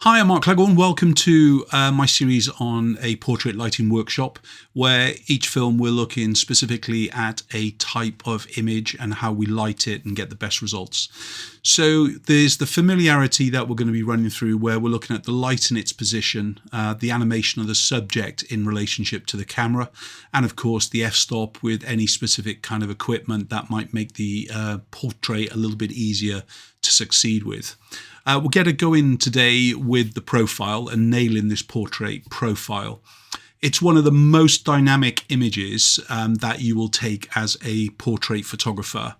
Hi, I'm Mark Cleghorn. Welcome to my series on a portrait lighting workshop, where each film we're looking specifically at a type of image and how we light it and get the best results. So there's the familiarity that we're going to be running through, where we're looking at the light and its position, the animation of the subject in relationship to the camera, and of course the f-stop with any specific kind of equipment that might make the portrait a little bit easier to succeed with. We'll get it going today with the profile and nailing this portrait profile. It's one of the most dynamic images that you will take as a portrait photographer.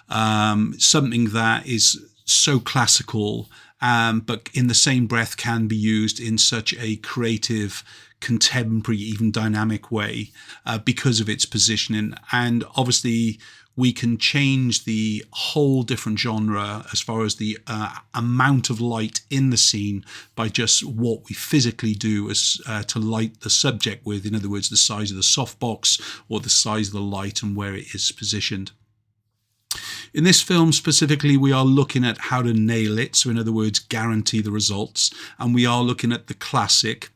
Something that is so classical, but in the same breath can be used in such a creative, contemporary, even dynamic way because of its positioning. And obviously we can change the whole different genre as far as the amount of light in the scene by just what we physically do as to light the subject with. In other words, the size of the softbox or the size of the light and where it is positioned. In this film specifically, we are looking at how to nail it. So in other words, guarantee the results. And we are looking at the classic.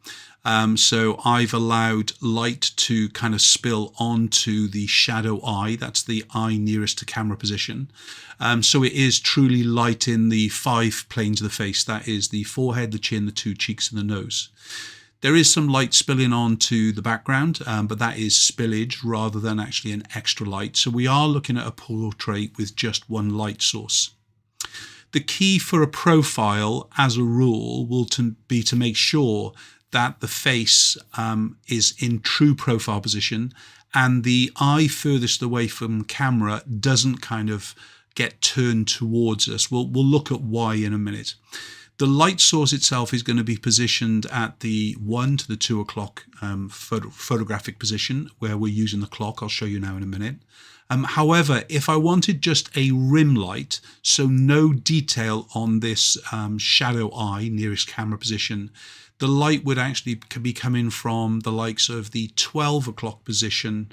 So I've allowed light to kind of spill onto the shadow eye. That's the eye nearest to camera position. So it is truly light in the 5 planes of the face. That is the forehead, the chin, the 2 cheeks and the nose. There is some light spilling onto the background, but that is spillage rather than actually an extra light. So we are looking at a portrait with just one light source. The key for a profile, as a rule, will be to make sure that the face is in true profile position and the eye furthest away from camera doesn't kind of get turned towards us. We'll look at why in a minute. The light source itself is going to be positioned at the 1 to the 2 o'clock photographic position where we're using the clock. I'll show you now in a minute. However, if I wanted just a rim light, so no detail on this shadow eye nearest camera position, the light would actually be coming from the likes of the 12 o'clock position,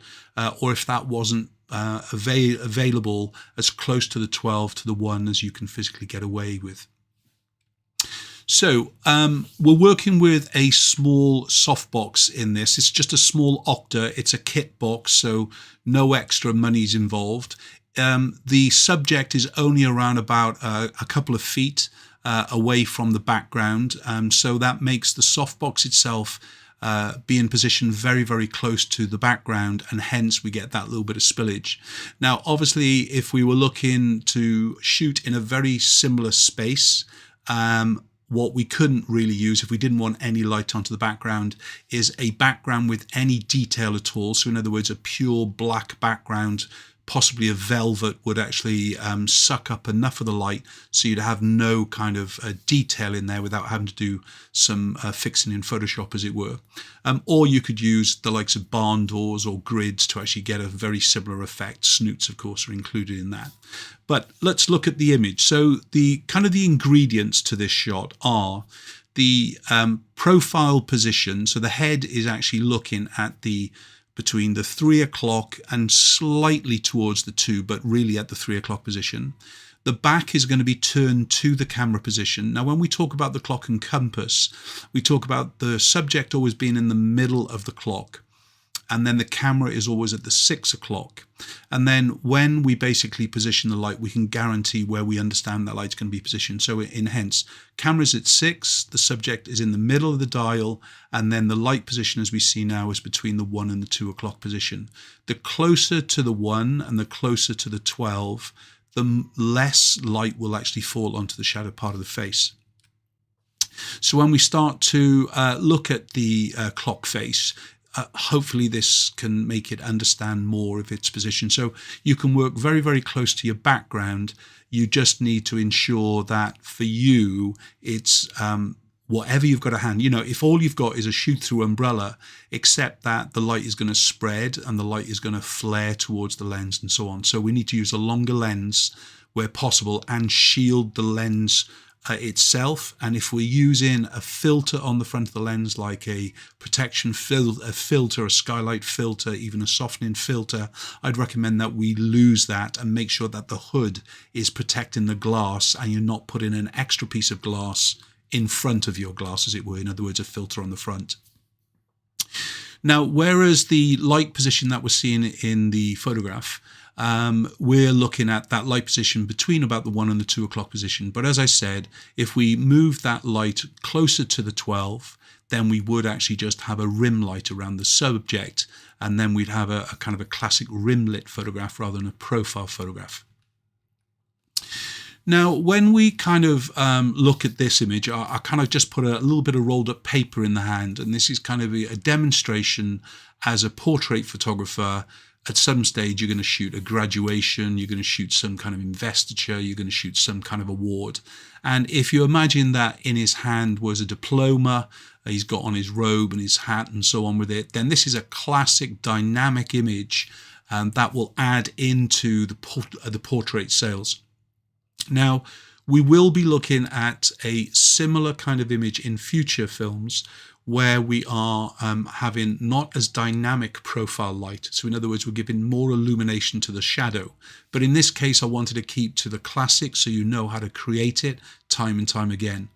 or if that wasn't available, as close to the 12 to the 1 as you can physically get away with. So we're working with a small softbox in this. It's just a small octa. It's a kit box, so no extra money's involved. The subject is only around about a couple of feet away from the background. So that makes the softbox itself be in position very, very close to the background, and hence we get that little bit of spillage. Now, obviously, if we were looking to shoot in a very similar space, what we couldn't really use if we didn't want any light onto the background is a background with any detail at all. So in other words, a pure black background, possibly a velvet, would actually suck up enough of the light so you'd have no kind of detail in there without having to do some fixing in Photoshop, as it were. Or you could use the likes of barn doors or grids to actually get a very similar effect. Snoots, of course, are included in that. But let's look at the image. So the kind of the ingredients to this shot are the profile position. So the head is actually looking at between the 3 o'clock and slightly towards the 2, but really at the 3 o'clock position. The back is going to be turned to the camera position. Now, when we talk about the clock and compass, we talk about the subject always being in the middle of the clock. And then the camera is always at the 6 o'clock. And then when we basically position the light, we can guarantee where we understand that light's going to be positioned. So hence, camera's at 6, the subject is in the middle of the dial, and then the light position, as we see now, is between the 1 and the 2 o'clock position. The closer to the 1 and the closer to the 12, the less light will actually fall onto the shadow part of the face. So when we start to look at the clock face, hopefully this can make it understand more of its position. So you can work very, very close to your background. You just need to ensure that for you, it's whatever you've got at hand. You know, if all you've got is a shoot-through umbrella, except that the light is going to spread and the light is going to flare towards the lens and so on. So we need to use a longer lens where possible and shield the lens itself. And if we're using a filter on the front of the lens, like a protection filter, a skylight filter, even a softening filter, I'd recommend that we lose that and make sure that the hood is protecting the glass and you're not putting an extra piece of glass in front of your glass, as it were. In other words, a filter on the front. Now, whereas the light position that we're seeing in the photograph, we're looking at that light position between about the 1 and the 2 o'clock position. But as I said, if we move that light closer to the 12, then we would actually just have a rim light around the subject, and then we'd have a kind of a classic rim lit photograph rather than a profile photograph. Now, when we kind of look at this image, I kind of just put a little bit of rolled up paper in the hand, and this is kind of a demonstration as a portrait photographer. At some stage, you're going to shoot a graduation, you're going to shoot some kind of investiture, you're going to shoot some kind of award. And if you imagine that in his hand was a diploma, he's got on his robe and his hat and so on with it, then this is a classic dynamic image that will add into the portrait sales. Now, we will be looking at a similar kind of image in future films where we are having not as dynamic profile light. So in other words, we're giving more illumination to the shadow. But in this case, I wanted to keep to the classic so you know how to create it time and time again.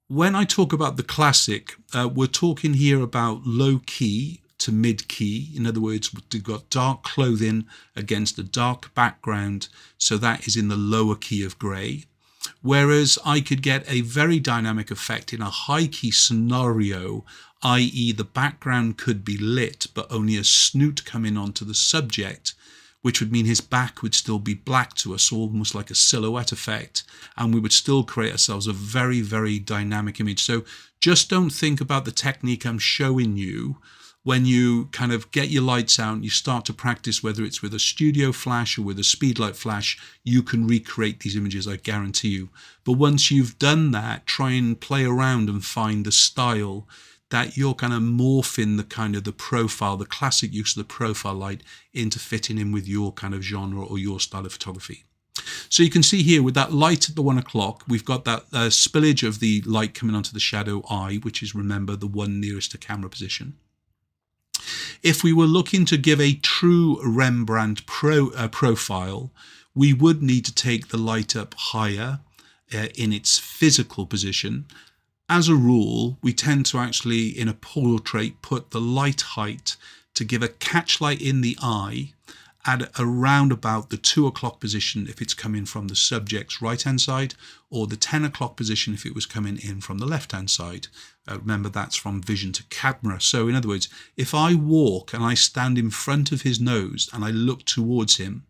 When I talk about the classic, we're talking here about low key to mid key. In other words, we've got dark clothing against a dark background, so that is in the lower key of grey. Whereas I could get a very dynamic effect in a high key scenario, i.e. the background could be lit but only a snoot coming onto the subject, which would mean his back would still be black to us, almost like a silhouette effect, and we would still create ourselves a very, very dynamic image. So just don't think about the technique I'm showing you. When you kind of get your lights out and you start to practice, whether it's with a studio flash or with a speedlight flash, you can recreate these images, I guarantee you. But once you've done that, try and play around and find the style that you're kind of morphing the kind of the profile, the classic use of the profile light into fitting in with your kind of genre or your style of photography. So you can see here with that light at the 1 o'clock, we've got that spillage of the light coming onto the shadow eye, which is, remember, the one nearest to camera position. If we were looking to give a true Rembrandt profile, we would need to take the light up higher in its physical position. As a rule, we tend to actually, in a portrait, put the light height to give a catch light in the eye at around about the 2 o'clock position if it's coming from the subject's right-hand side, or the 10 o'clock position if it was coming in from the left-hand side. Remember, that's from vision to camera. So in other words, if I walk and I stand in front of his nose and I look towards him,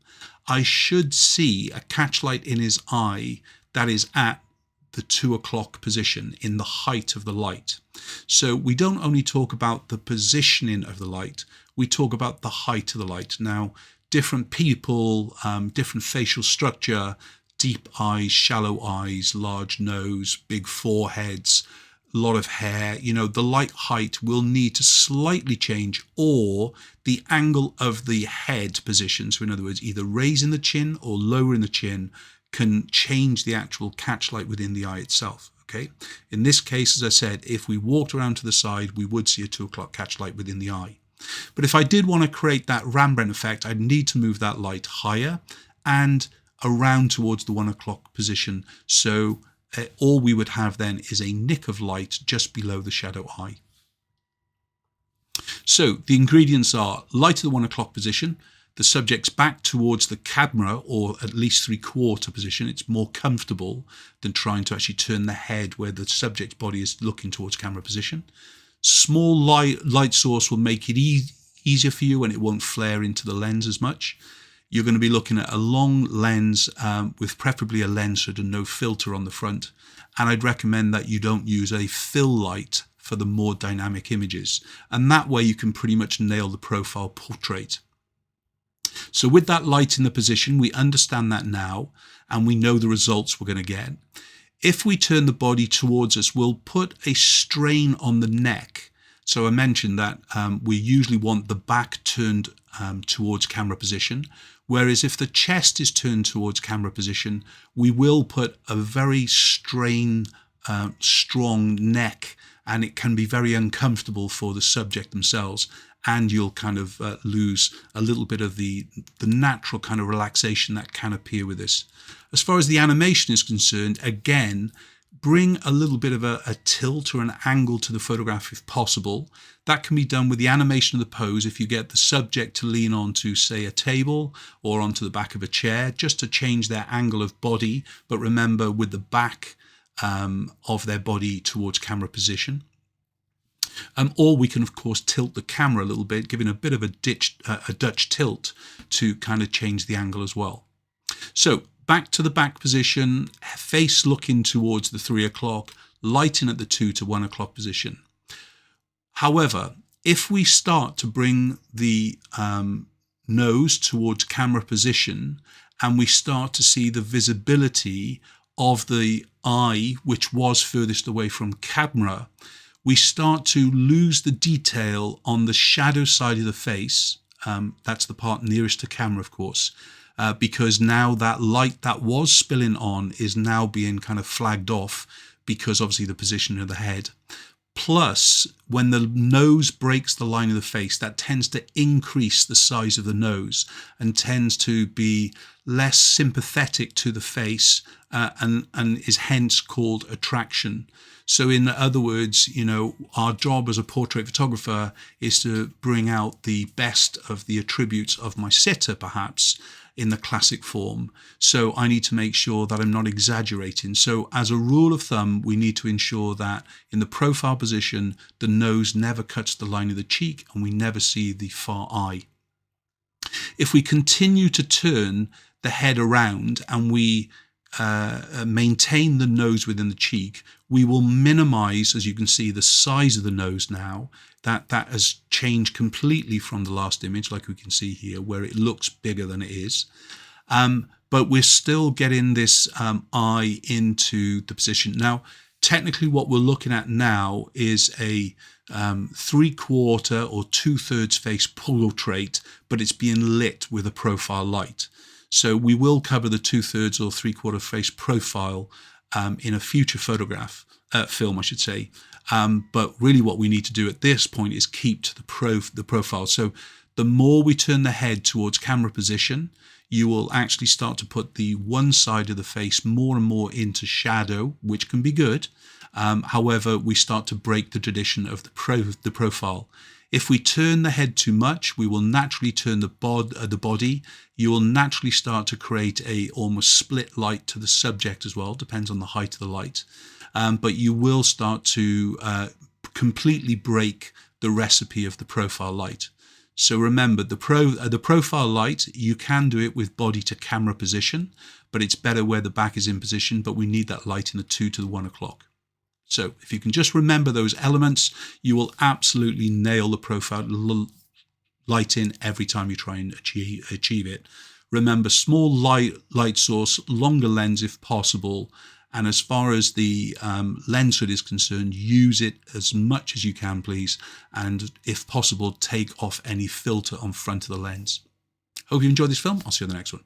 I should see a catch light in his eye that is at the 2 o'clock position in the height of the light. So we don't only talk about the positioning of the light, we talk about the height of the light. Now, different people, different facial structure, deep eyes, shallow eyes, large nose, big foreheads, a lot of hair, you know, the light height will need to slightly change, or the angle of the head position. So in other words, either raising the chin or lowering the chin can change the actual catch light within the eye itself. Okay. In this case, as I said, if we walked around to the side, we would see a 2 o'clock catch light within the eye. But if I did want to create that Rembrandt effect, I'd need to move that light higher and around towards the 1 o'clock position. So all we would have then is a nick of light just below the shadow eye. So the ingredients are light at the 1 o'clock position, the subject's back towards the camera, or at least 3/4 position. It's more comfortable than trying to actually turn the head where the subject's body is looking towards camera position. Small light source will make it easier for you and it won't flare into the lens as much. You're going to be looking at a long lens with preferably a lens hood and no filter on the front. And I'd recommend that you don't use a fill light for the more dynamic images. And that way you can pretty much nail the profile portrait. So with that light in the position, we understand that now, and we know the results we're going to get. If we turn the body towards us, we'll put a strain on the neck. So I mentioned that we usually want the back turned towards camera position, whereas if the chest is turned towards camera position, we will put a very strong neck, and it can be very uncomfortable for the subject themselves, and you'll kind of lose a little bit of the natural kind of relaxation that can appear with this. As far as the animation is concerned, again, bring a little bit of a tilt or an angle to the photograph if possible. That can be done with the animation of the pose. If you get the subject to lean onto, say, a table or onto the back of a chair, just to change their angle of body, but remember with the back of their body towards camera position. Or we can, of course, tilt the camera a little bit, giving a bit of a Dutch tilt to kind of change the angle as well. So back to the back position, face looking towards the 3 o'clock, lighting at the 2 to 1 o'clock position. However, if we start to bring the nose towards camera position and we start to see the visibility of the eye, which was furthest away from camera, we start to lose the detail on the shadow side of the face. That's the part nearest to camera, of course, because now that light that was spilling on is now being kind of flagged off because obviously the position of the head. Plus, when the nose breaks the line of the face, that tends to increase the size of the nose and tends to be less sympathetic to the face and is hence called attraction. So in other words, you know, our job as a portrait photographer is to bring out the best of the attributes of my sitter, perhaps, in the classic form. So I need to make sure that I'm not exaggerating. So as a rule of thumb, we need to ensure that in the profile position, the nose never cuts the line of the cheek and we never see the far eye. If we continue to turn the head around and we maintain the nose within the cheek, we will minimize, as you can see, the size of the nose now. That has changed completely from the last image, like we can see here, where it looks bigger than it is. But we're still getting this eye into the position. Now, technically what we're looking at now is a 3/4 or 2/3 face portrait, but it's being lit with a profile light. So we will cover the 2/3 or 3/4 face profile in a future film, I should say. But really what we need to do at this point is keep to the profile. So the more we turn the head towards camera position, you will actually start to put the one side of the face more and more into shadow, which can be good. However, we start to break the tradition of the profile. If we turn the head too much, we will naturally turn the body. You will naturally start to create a almost split light to the subject as well, depends on the height of the light. But you will start to completely break the recipe of the profile light. So remember, the profile light, you can do it with body to camera position, but it's better where the back is in position, but we need that light in the 2 to the 1 o'clock. So if you can just remember those elements, you will absolutely nail the profile lighting every time you try and achieve it. Remember, small light source, longer lens if possible. And as far as the lens hood is concerned, use it as much as you can, please. And if possible, take off any filter on front of the lens. Hope you enjoyed this film. I'll see you on the next one.